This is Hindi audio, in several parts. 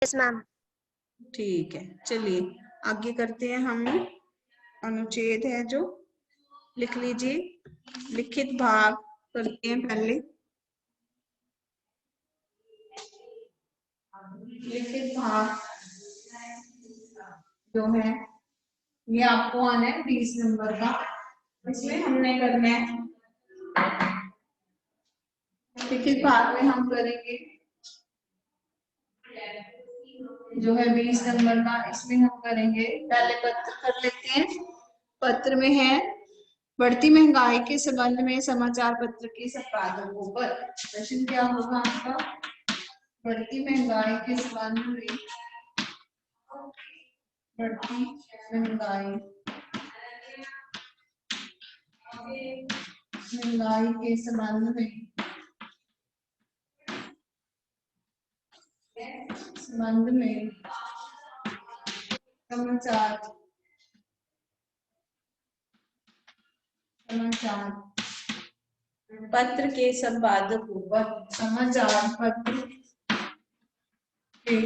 Yes ma'am. ठीक है, चलिए आगे करते हैं हम। अनुच्छेद है जो, लिख लीजिए। लिखित भाग करते हैं पहले। लिखित भाग जो है ये आपको आना है 20 नंबर का। इसमें हमने करना है, लिखित भाग में हम करेंगे जो है 20 नंबर का। इसमें हम करेंगे, पहले पत्र कर लेते हैं। पत्र में है बढ़ती महंगाई के संबंध में समाचार पत्र के संपादकों पर। प्रश्न क्या होगा आपका? बढ़ती महंगाई के संबंध में, बढ़ती महंगाई के संबंध में, समाचार पत्र के संपादकों पर, समाचार पत्र के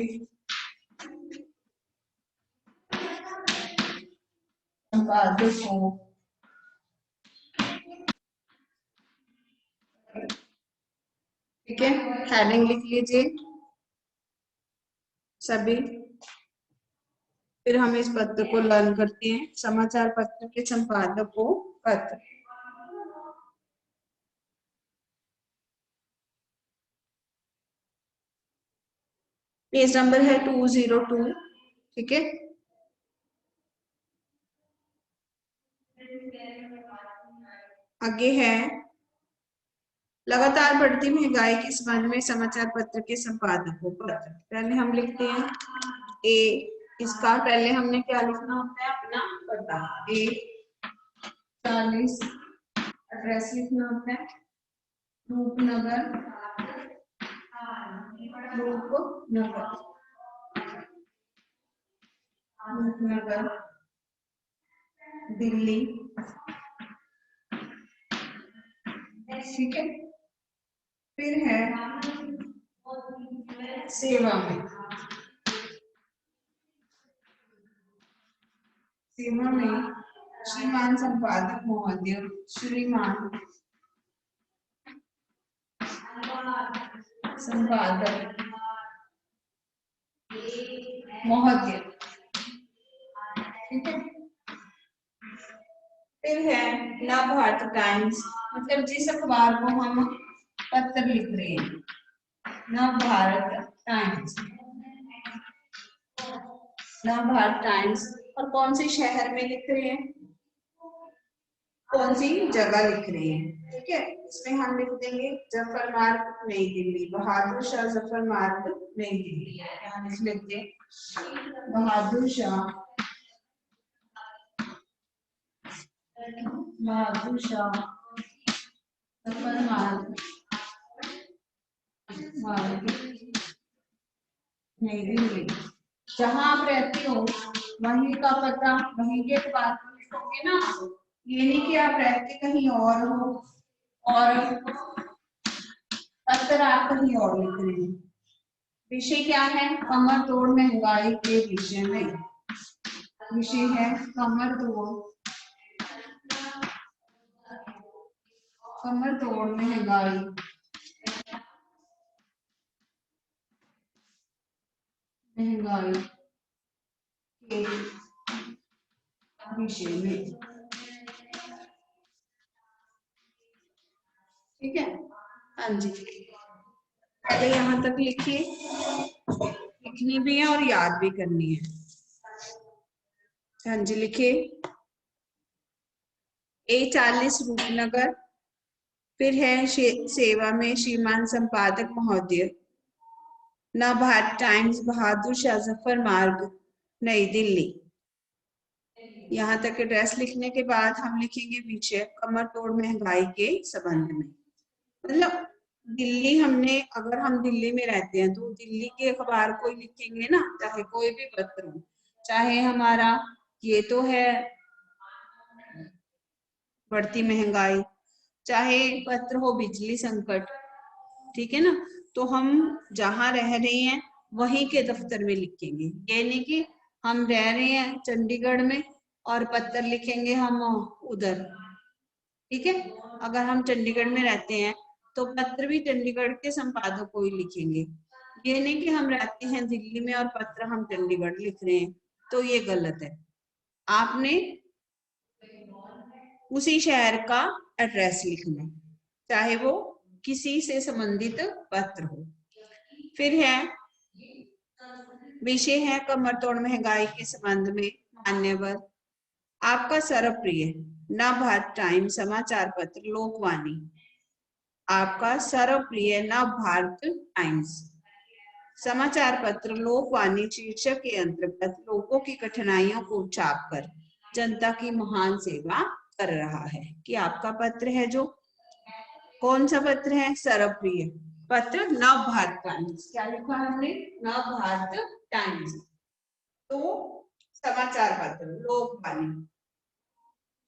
संपादकों, ठीक है, हेडिंग लिख लीजिए सभी। फिर हम इस पत्र को लर्न करते हैं। समाचार पत्र के संपादकों पत्र, पेज नंबर है 202, ठीक है। आगे है लगातार बढ़ती महंगाई के संबंध में समाचार पत्र के संपादकों पर। पहले हम लिखते हैं ए। इसका पहले हमने क्या लिखना होता है? अपना पता। ए 40 एड्रेस लिखना होता है। रूपनगर, दिल्ली, ठीक है। फिर है सेवा में, श्रीमान संपादक महोदय, श्रीमान संपादक महोदय, ठीक है। फिर है नवभारत टाइम्स, मतलब जिस अखबार को हम पत्र लिख रहे हैं, नवभारत टाइम्स, नवभारत टाइम्स। और कौन से शहर में लिख रहे हैं, कौन सी जगह लिख रहे हैं, ठीक है। इसमें हम लिख देंगे जफर मार्ग नई दिल्ली, बहादुर शाह जफर मार्ग नई दिल्ली। यहाँ लिख लेते हैं बहादुर शाह जफर मार्ग नई दिल्ली। जहाँ आप रहते हो वहीं का पता, वहीं के अखबार को लिखोगे ना। ये नहीं कि आप रहते कहीं और हो और पत्र आप कहीं और लिख रहे हैं। विषय क्या है? कमर तोड़ महंगाई के विषय में। विषय है कमर तोड़ महंगाई के विषय में, ठीक है। हाँ जी, पहले यहाँ तक लिखिए, लिखनी भी है और याद भी करनी है। हाँ जी, लिखिए A40 रूपनगर। फिर है सेवा में श्रीमान संपादक महोदय, नवभारत टाइम्स, बहादुर शाह जफर मार्ग नई दिल्ली। यहाँ तक एड्रेस लिखने के बाद हम लिखेंगे विषय कमर तोड़ महंगाई के संबंध में। मतलब दिल्ली, हमने अगर हम दिल्ली में रहते हैं तो दिल्ली के अखबार को ही लिखेंगे ना, चाहे कोई भी पत्र हो। चाहे हमारा ये तो है बढ़ती महंगाई, चाहे पत्र हो बिजली संकट, ठीक है ना। तो हम जहाँ रह रहे हैं वहीं के दफ्तर में लिखेंगे। ये नहीं कि हम रह रहे हैं चंडीगढ़ में और पत्र लिखेंगे हम उधर, ठीक है। अगर हम चंडीगढ़ में रहते हैं तो पत्र भी चंडीगढ़ के संपादक को ही लिखेंगे। ये नहीं कि हम रहते हैं दिल्ली में और पत्र हम चंडीगढ़ लिख रहे हैं, तो ये गलत है। आपने उसी शहर का एड्रेस लिखना, चाहे वो किसी से संबंधित पत्र हो। फिर है विषय है कमर तोड़ महंगाई के संबंध में मान्यवर आपका सर्वप्रिय नवभारत टाइम समाचार पत्र लोकवाणी। आपका सर्वप्रिय नवभारत टाइम्स समाचार पत्र लोकवाणी शीर्षक के अंतर्गत लोगों की कठिनाइयों को छापकर जनता की महान सेवा कर रहा है। कि आपका पत्र है जो कौन सा पत्र है? सर्वप्रिय पत्र नवभारत टाइम्स। क्या लिखा है हमने? नवभारत टाइम्स। तो समाचार पत्र लोकवाणी,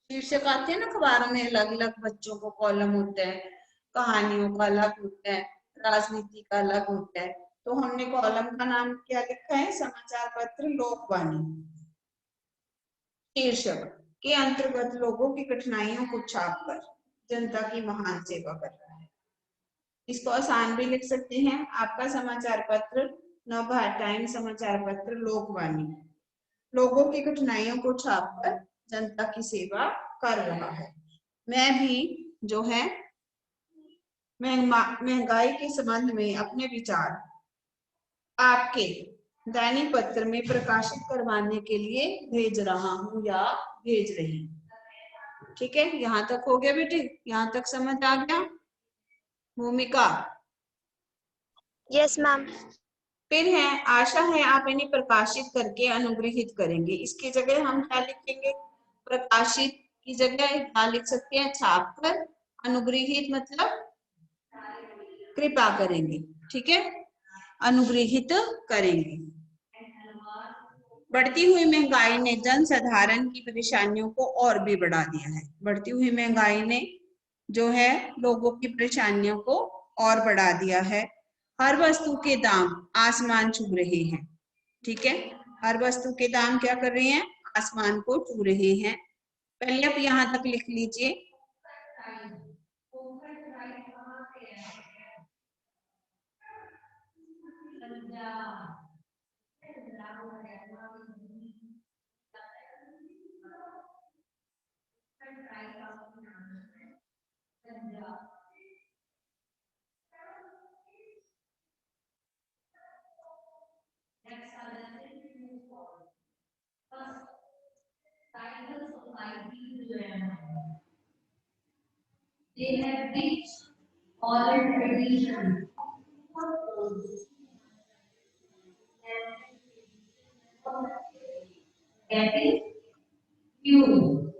शीर्षक आते हैं ना अखबारों में, अलग अलग बच्चों को कॉलम होता है, कहानियों का अलग होता है, राजनीति का अलग होता है। तो हमने कॉलम का नाम क्या लिखा है? समाचार पत्र लोकवाणी। शीर्षक के अंतर्गत लोगों की कठिनाइयों को छापकर जनता की महान सेवा कर रहा है। इसको आसान भी लिख सकते हैं, आपका समाचार पत्र नवभारत टाइम्स समाचार पत्र लोकवाणी लोगों की कठिनाइयों को छापकर जनता की सेवा कर रहा है। मैं भी जो है महंगाई के संबंध में अपने विचार आपके दैनिक पत्र में प्रकाशित करवाने के लिए भेज रहा हूं या भेज रही हूं। ठीक है, यहाँ तक हो गया बेटे? यहाँ तक समझ आ गया? भूमिका? Yes ma'am. फिर है आशा है आप इन्हें प्रकाशित करके अनुग्रहित करेंगे। इसकी जगह हम क्या लिखेंगे? प्रकाशित की जगह क्या लिख सकते हैं? छापकर। अनुग्रहित मतलब कृपा करेंगे, ठीक है, अनुग्रहित करेंगे। बढ़ती हुई महंगाई ने जन साधारण की परेशानियों को और भी बढ़ा दिया है। बढ़ती हुई महंगाई ने जो है लोगों की परेशानियों को और बढ़ा दिया है। हर वस्तु के दाम आसमान छू रहे हैं, ठीक है, हर वस्तु के दाम क्या कर रहे हैं? आसमान को छू रहे हैं। पहले आप यहाँ तक लिख लीजिए। They have reached oral tradition. That is fuel.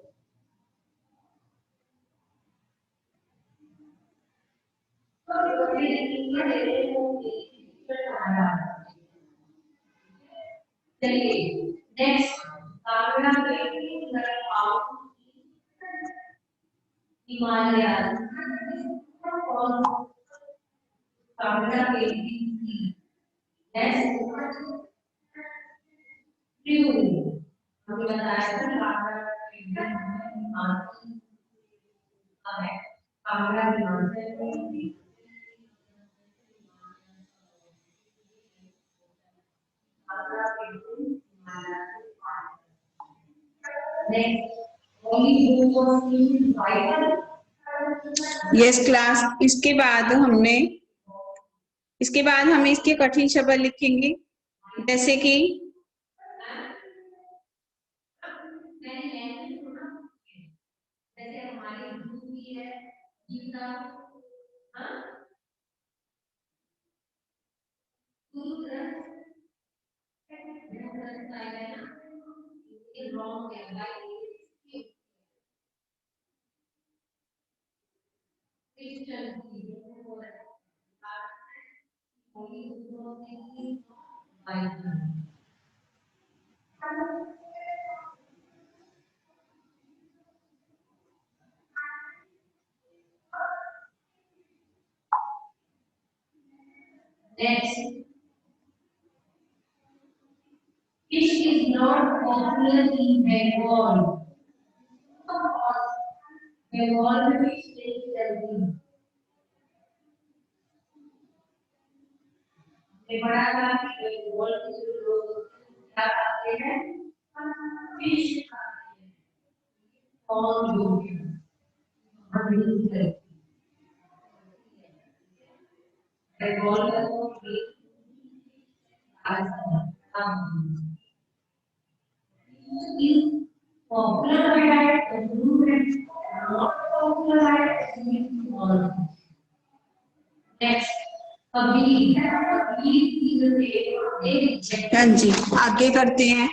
Next, Himalayas. Next, fuel. हमें बताया था कांगड़ा हिमाचल यस क्लास। इसके बाद हम इसके कठिन शब्द लिखेंगे, जैसे कि जैसे हमारी भी है Gita, Next, not popular in Bengal. Bengal में भी स्टेज चलती है। ये बड़ा था कि बेंगोल के जो लोग क्या खाते हैं, फिश खाते हैं और जो बेंगोल का तो is popular diet and not popular diet. Next, Kabir हाँ जी, आगे करते हैं।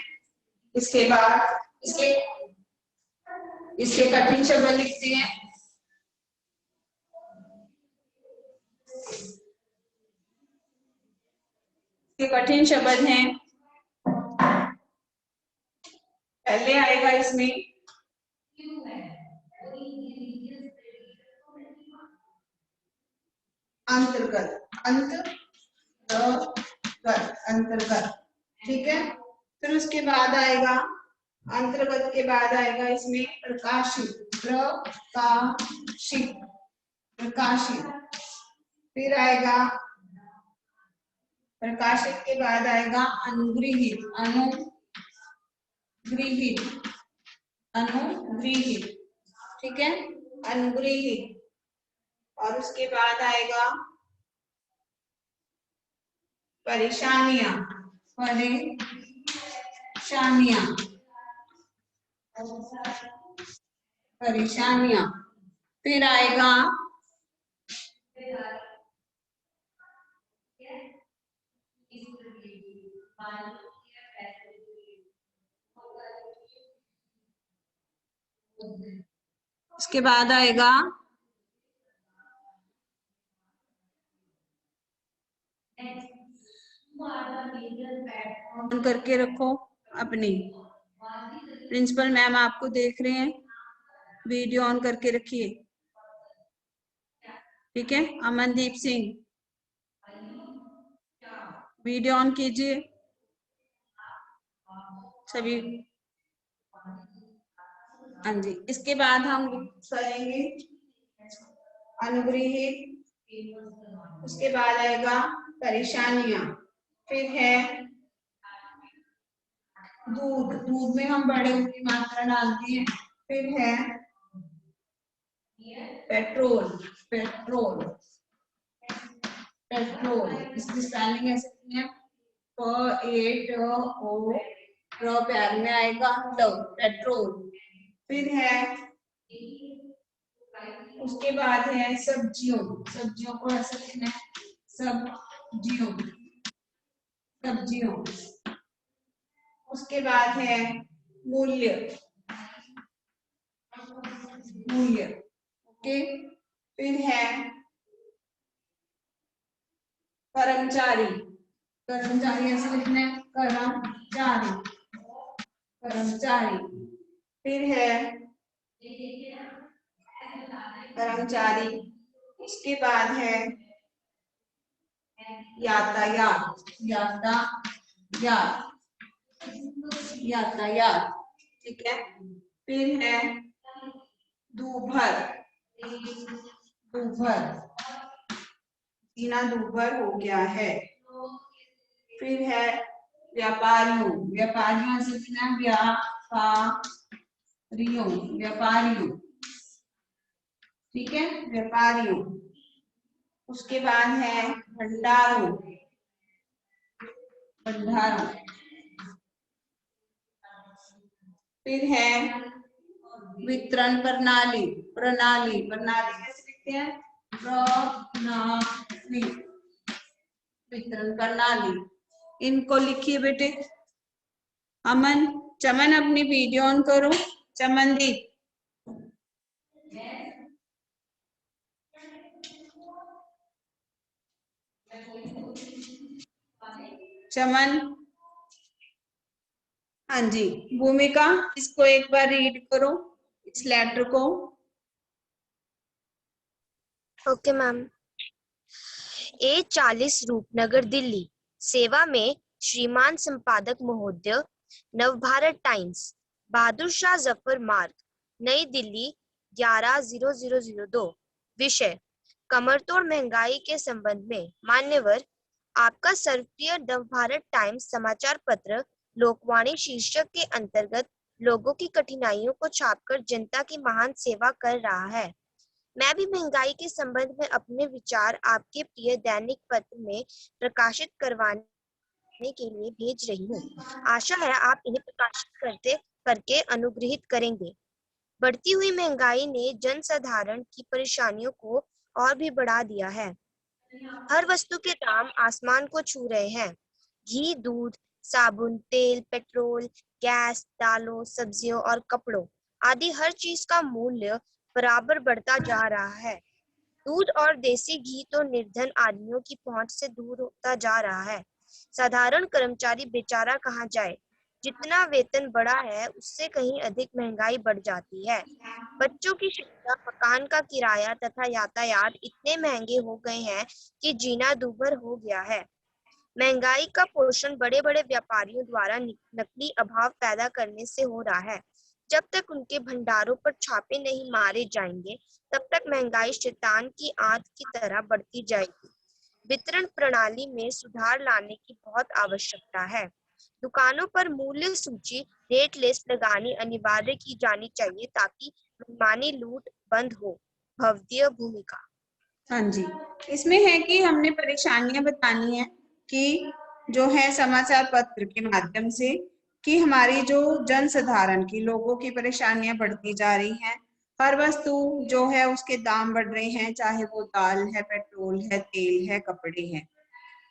इसके बाद इसके कठिन शब्द लिखते हैं। इसके कठिन शब्द हैं, पहले आएगा इसमें अंतर्गत, अंतर्गत, ठीक है। फिर उसके बाद आएगा, अंतर्गत के बाद आएगा इसमें प्रकाशित, प्रकाशित। फिर आएगा प्रकाशित के बाद आएगा अनुगृहित, अनुगृहित, ठीक है, अनुगृहित। और उसके बाद आएगा परेशानियां, परेशानियां। फिर आएगा उसके बाद आएगा ऑन करके रखो अपनी, प्रिंसिपल मैम आपको देख रहे हैं, वीडियो ऑन करके रखिए, ठीक है। अमनदीप सिंह, वीडियो ऑन कीजिए सभी। हाँ जी, इसके बाद हम करेंगे अनुगृहित, उसके बाद आएगा परेशानियां। फिर है दूध, दूध में हम बड़े की मात्रा डालते हैं। फिर है पेट्रोल, पेट्रोल, इसकी स्पेलिंग ऐसे है प्यार में आएगा पेट्रोल। फिर है उसके बाद है सब्जियों, सब्जियों को ऐसे लिखना है सब्जियों, सब्जियों। उसके बाद है मूल्य, मूल्य, ओके। फिर है कर्मचारी, कर्मचारी ऐसे लिखना है कर्मचारी, कर्मचारी। फिर है कर्मचारी, उसके बाद है यातायात, यातायात, यातायात, ठीक है। फिर है दूभर, दूभर, जीना दूभर हो गया है। फिर है व्यापारियों, व्यापारियों से लिखना व्यापारियों, व्यापारियों, ठीक है, व्यापारियों। उसके बाद है भंडारों, भंडारों। फिर है वितरण प्रणाली, प्रणाली, प्रणाली कैसे लिखते हैं प्रणाली, वितरण प्रणाली। इनको लिखिए बेटे। अमन, चमन अपनी वीडियो ऑन करो, चमनदीप। चमन, हाँ जी। भूमिका, इसको एक बार रीड करो, इस लेटर को। Okay ma'am. A40 Rupnagar Delhi. सेवा में श्रीमान संपादक महोदय, नवभारत टाइम्स, बहादुर शाह जफर मार्ग, नई दिल्ली 11/0002। विषय: कमरतोड़ महंगाई के संबंध में। मान्यवर, आपका सर्वप्रिय नवभारत टाइम्स समाचार पत्र लोकवाणी शीर्षक के अंतर्गत लोगों की कठिनाइयों को छापकर जनता की महान सेवा कर रहा है। मैं भी महंगाई के संबंध में अपने विचार आपके प्रिय दैनिक पत्र में प्रकाशित करवाने के लिए भेज रही हूँ। आशा है आप इन्हें प्रकाशित करके अनुग्रहित करेंगे। बढ़ती हुई महंगाई ने जनसाधारण की परेशानियों को और भी बढ़ा दिया है। हर वस्तु के दाम आसमान को छू रहे हैं। घी, दूध, साबुन, तेल, पेट्रोल, गैस, दालों, सब्जियों और कपड़ों आदि हर चीज का मूल्य बराबर बढ़ता जा रहा है। दूध और देसी घी तो निर्धन आदमियों की पहुंच से दूर होता जा रहा है। साधारण कर्मचारी बेचारा कहाँ जाए? जितना वेतन बढ़ा है उससे कहीं अधिक महंगाई बढ़ जाती है। बच्चों की शिक्षा, मकान का किराया तथा यातायात इतने महंगे हो गए हैं कि जीना दूभर हो गया है। महंगाई का पोषण बड़े बड़े व्यापारियों द्वारा नकली अभाव पैदा करने से हो रहा है। जब तक उनके भंडारों पर छापे नहीं मारे जाएंगे, तब तक महंगाई शैतान की आंत की तरह बढ़ती जाएगी। वितरण प्रणाली में सुधार लाने की बहुत आवश्यकता है। दुकानों पर मूल्य सूची, रेट लिस्ट लगानी अनिवार्य की जानी चाहिए ताकि मनमानी लूट बंद हो। भव्य भूमिका। हाँ जी, इसमें है कि हमने परेशानियां बतानी है कि जो है समाचार पत्र के माध्यम से कि हमारी जो जनसाधारण की लोगों की परेशानियां बढ़ती जा रही हैं। हर वस्तु जो है उसके दाम बढ़ रहे हैं, चाहे वो दाल है, पेट्रोल है, तेल है, कपड़े हैं।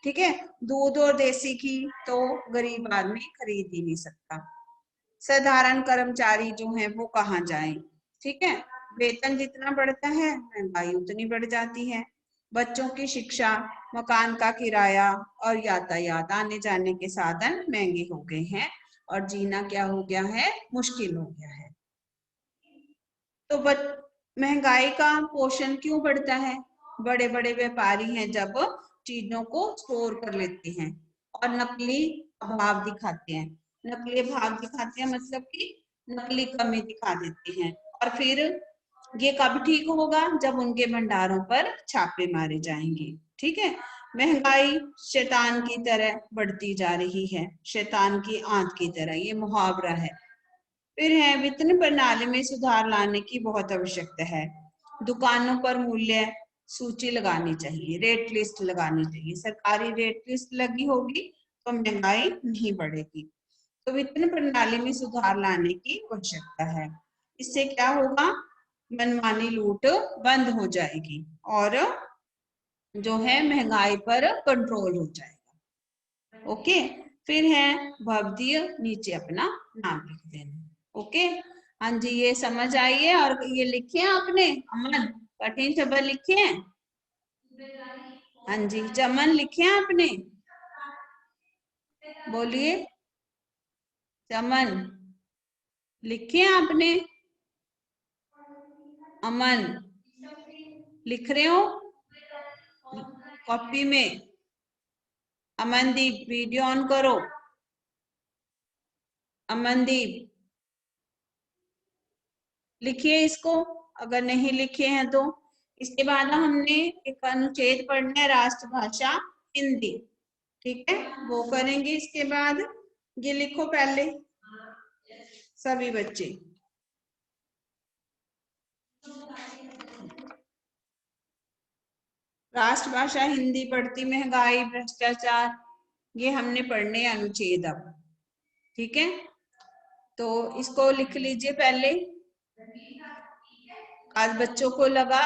ठीक है, दूध और देसी घी तो गरीब आदमी खरीद ही नहीं सकता। साधारण कर्मचारी जो है वो कहाँ जाएं? ठीक है, वेतन जितना बढ़ता है महंगाई उतनी बढ़ जाती है। बच्चों की शिक्षा, मकान का किराया और यातायात, आने जाने के साधन महंगे हो गए हैं और जीना क्या हो गया है? मुश्किल हो गया है। तो महंगाई का पोषण क्यों बढ़ता है? बड़े बड़े व्यापारी हैं जब चीजों को स्टोर कर लेते हैं और नकली अभाव दिखाते हैं। नकली अभाव दिखाते हैं मतलब कि नकली कमी दिखा देते हैं। और फिर ये कब ठीक होगा? जब उनके भंडारों पर छापे मारे जाएंगे। ठीक है, महंगाई शैतान की तरह बढ़ती जा रही है, शैतान की आंत की तरह, ये मुहावरा है। फिर है वित्तीय प्रणाली में सुधार लाने की बहुत आवश्यकता है। दुकानों पर मूल्य सूची लगानी चाहिए, रेट लिस्ट लगानी चाहिए। सरकारी रेट लिस्ट लगी होगी तो महंगाई नहीं बढ़ेगी। तो वित्तीय प्रणाली में सुधार लाने की आवश्यकता है। इससे क्या होगा? मनमानी लूट बंद हो जाएगी और जो है महंगाई पर कंट्रोल हो जाएगा। ओके, फिर है भवदीय, नीचे अपना नाम लिख देना। ओके, हाँ जी, ये समझ आई है। और ये लिखे हैं आपने? अमन, कठिन शब्द लिखे हैं? हाँ जी, चमन लिखे हैं आपने? बोलिए, चमन लिखे हैं आपने? अमन लिख रहे हो कॉपी में? अमनदीप वीडियो ऑन करो। अमनदीप लिखिए इसको, अगर नहीं लिखे हैं तो। इसके बाद हमने एक अनुच्छेद पढ़ना है, राष्ट्रभाषा हिंदी। ठीक है, वो करेंगे। इसके बाद ये लिखो पहले सभी बच्चे। राष्ट्रभाषा हिंदी, बढ़ती महंगाई, भ्रष्टाचार, ये हमने पढ़ने अनुच्छेद अब। ठीक है, तो इसको लिख लीजिए पहले। आज बच्चों को लगा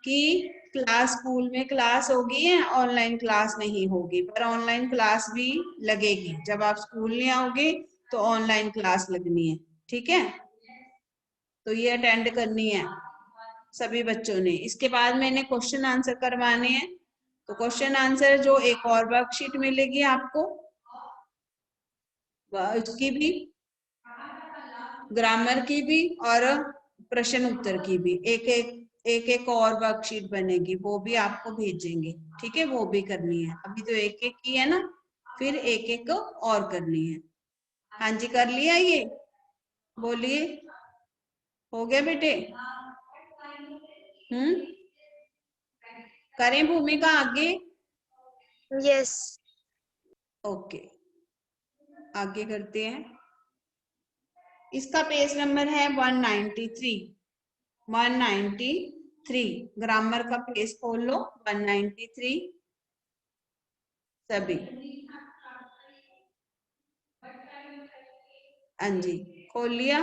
कि क्लास, स्कूल में क्लास होगी है, ऑनलाइन क्लास नहीं होगी, पर ऑनलाइन क्लास भी लगेगी। जब आप स्कूल नहीं आओगे तो ऑनलाइन क्लास लगनी है। ठीक है, तो ये अटेंड करनी है सभी बच्चों ने। इसके बाद मैंने क्वेश्चन आंसर करवाने हैं। तो क्वेश्चन आंसर जो एक और वर्कशीट मिलेगी आपको, उसकी भी, ग्रामर की भी और प्रश्न उत्तर की भी एक और वर्कशीट बनेगी, वो भी आपको भेजेंगे। ठीक है, वो भी करनी है। अभी तो एक एक की है ना, फिर एक एक और करनी है। हाँ जी, कर लिया ये? बोलिए, हो गया बेटे? करें भूमिका आगे? यस। ओके, आगे करते हैं। इसका पेज नंबर है 193। 193 ग्रामर का पेज खोल लो। 193 सभी। हाँ जी, खोल लिया?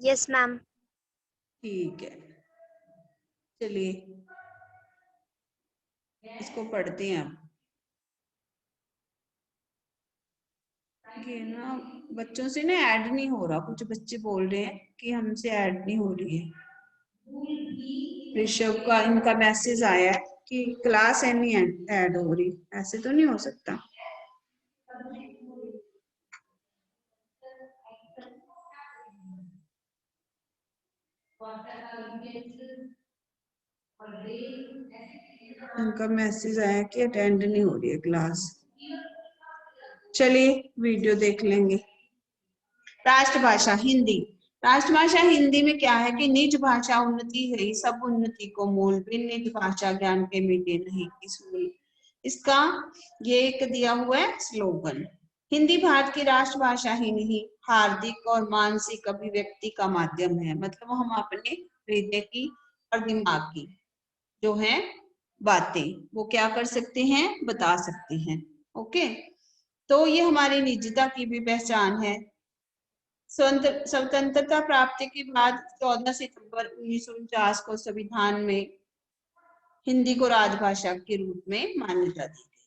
Yes ma'am. ठीक है, चलिए इसको पढ़ते हैं अब। ये ना बच्चों से ना ऐड नहीं हो रहा, कुछ बच्चे बोल रहे हैं कि हमसे ऐड नहीं हो रही है। ऋषभ का इनका मैसेज आया है कि क्लास है नहीं ऐड हो रही, ऐसे तो नहीं हो सकता। इनका मैसेज आया कि अटेंड नहीं हो रही है क्लास। चलिए वीडियो देख लेंगे। राष्ट्रभाषा हिंदी। राष्ट्रभाषा हिंदी में क्या है कि निज भाषा उन्नति है, सब उन्नति को मूल, बिन निज भाषा ज्ञान के मिटे नहीं किस मूल। इसका ये एक दिया हुआ है स्लोगन। हिंदी भारत की राष्ट्रभाषा ही नहीं, हार्दिक और मानसिक अभिव्यक्ति का माध्यम है। मतलब हम अपने हृदय की और दिमाग की जो है बातें वो क्या कर सकते हैं, बता सकते हैं। ओके, तो ये हमारी निजता की भी पहचान है। स्वतंत्रता प्राप्ति के बाद 14 सितंबर 1949 को संविधान में हिंदी को राजभाषा के रूप में मान्यता दी गई,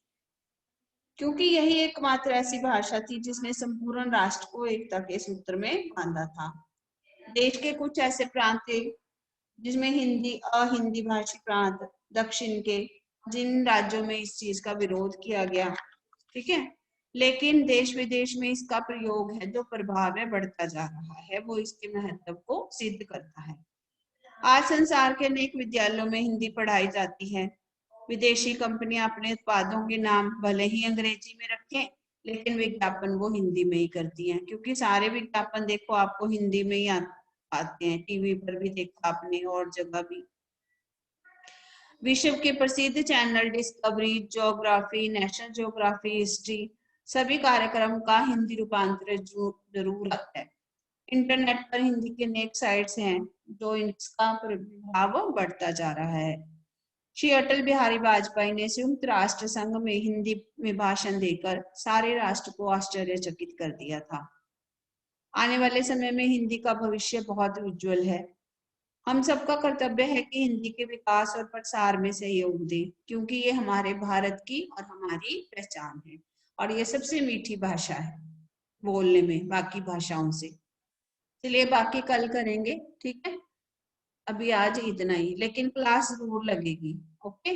क्योंकि यही एकमात्र ऐसी भाषा थी जिसने संपूर्ण राष्ट्र को एकता के सूत्र में बांधा था। देश के कुछ ऐसे प्रांत थे जिसमें हिंदी अहिंदी भाषी प्रांत दक्षिण के, जिन राज्यों में इस चीज का विरोध किया गया, ठीक है, लेकिन देश विदेश में इसका प्रयोग है जो प्रभाव है बढ़ता जा रहा है, वो इसके महत्व को सिद्ध करता है। आज संसार के अनेक विद्यालयों में हिंदी पढ़ाई जाती है। विदेशी कंपनियां अपने उत्पादों के नाम भले ही अंग्रेजी में रखें, लेकिन विज्ञापन वो हिंदी में ही करती हैं, क्योंकि सारे विज्ञापन देखो आपको हिंदी में ही आते हैं। टीवी पर भी देखा आपने और जगह भी। विश्व के प्रसिद्ध channel discovery, geography, national geography, history, सभी कार्यक्रम का हिंदी रूपांतर जरूर आता है। इंटरनेट पर हिंदी के अनेक साइट्स हैं जो इसका प्रभाव बढ़ता जा रहा है। श्री अटल बिहारी वाजपेयी ने संयुक्त राष्ट्र संघ में हिंदी में भाषण देकर सारे राष्ट्र को आश्चर्यचकित कर दिया था। आने वाले समय में हिंदी का भविष्य बहुत उज्जवल है। हम सबका कर्तव्य है कि हिंदी के विकास और प्रसार में सहयोग दें, क्योंकि ये हमारे भारत की और हमारी पहचान है, और ये सबसे मीठी भाषा है बोलने में बाकी भाषाओं से। चलिए बाकी कल करेंगे, ठीक है? अभी आज इतना ही, लेकिन क्लास जरूर लगेगी। ओके।